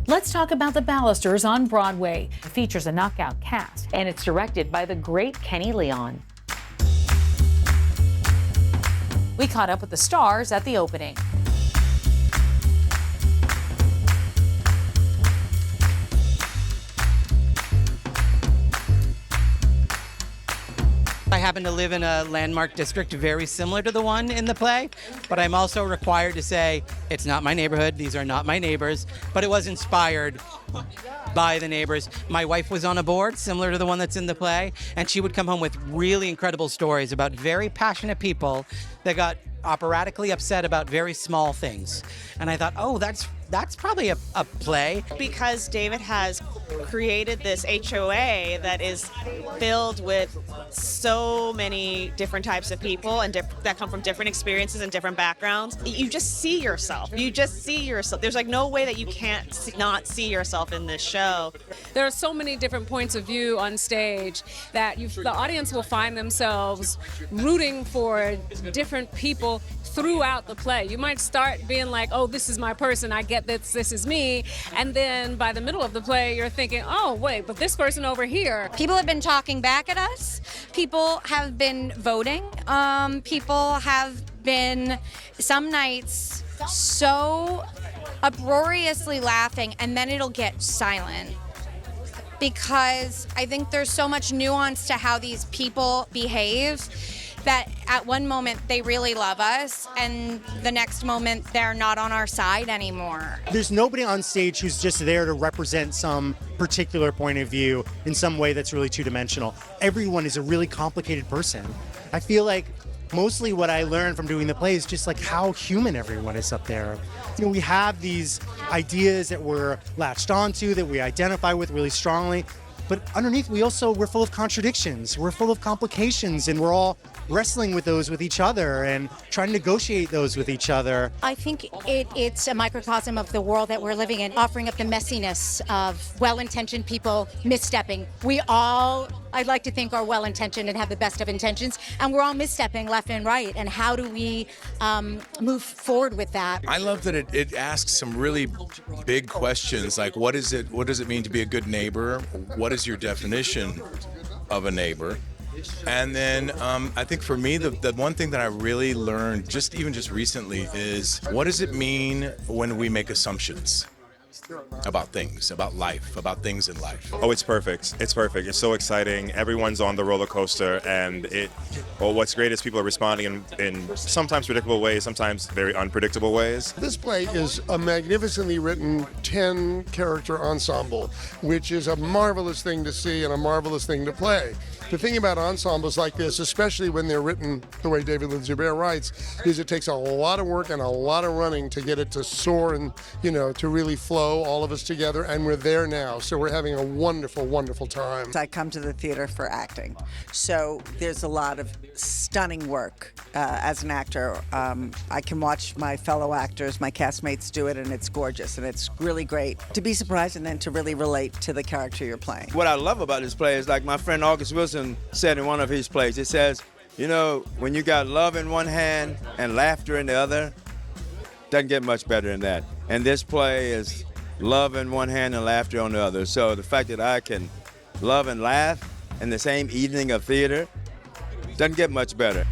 Let's talk about The Balusters on Broadway. It features a knockout cast, and it's directed by the great Kenny Leon. We caught up with the stars at the opening. I happen to live in a landmark district very similar to the one in the play, but I'm also required to say it's not my neighborhood, these are not my neighbors, but it was inspired by the neighbors. My wife was on a board similar to the one that's in the play, and she would come home with really incredible stories about very passionate people that got operatically upset about very small things. And I thought, oh, that's probably a play. Because David has created this HOA that is filled with so many different types of people and that come from different experiences and different backgrounds. You just see yourself. You just see yourself. There's like no way that you can't not see yourself in this show. There are so many different points of view on stage that the audience will find themselves rooting for different people throughout the play. You might start being like, oh, this is my person, I get this is me, and then by the middle of the play you're thinking, oh wait, but this person over here. People have been talking back at us, people have been voting, people have been some nights so uproariously laughing, and then it'll get silent. Because I think there's so much nuance to how these people behave that at one moment they really love us and the next moment they're not on our side anymore. There's nobody on stage who's just there to represent some particular point of view in some way that's really two-dimensional. Everyone is a really complicated person. I feel like mostly what I learned from doing the play is just like how human everyone is up there. You know, we have these ideas that we're latched onto, that we identify with really strongly, but underneath we're full of contradictions, we're full of complications, and we're all wrestling with those with each other and trying to negotiate those with each other. I think it's a microcosm of the world that we're living in, offering up the messiness of well-intentioned people misstepping. I'd like to think, are well-intentioned and have the best of intentions, and we're all misstepping left and right. And how do we move forward with that? I love that it asks some really big questions, like what does it mean to be a good neighbor? What is your definition of a neighbor? And then I think for me, the one thing that I really learned just recently is what does it mean when we make assumptions about things, about life, about things in life? Oh, it's perfect. It's perfect. It's so exciting. Everyone's on the roller coaster, and what's great is people are responding in sometimes predictable ways, sometimes very unpredictable ways. This play is a magnificently written 10-character ensemble, which is a marvelous thing to see and a marvelous thing to play. The thing about ensembles like this, especially when they're written the way David Lindsay-Abaire writes, is it takes a lot of work and a lot of running to get it to soar and, to really flow, all of us together, and we're there now. So we're having a wonderful, wonderful time. I come to the theater for acting. So there's a lot of stunning work as an actor. I can watch my fellow actors, my castmates do it, and it's gorgeous, and it's really great to be surprised and then to really relate to the character you're playing. What I love about this play is, like my friend August Wilson said in one of his plays, it says, when you got love in one hand and laughter in the other, doesn't get much better than that. And this play is love in one hand and laughter on the other. So the fact that I can love and laugh in the same evening of theater doesn't get much better.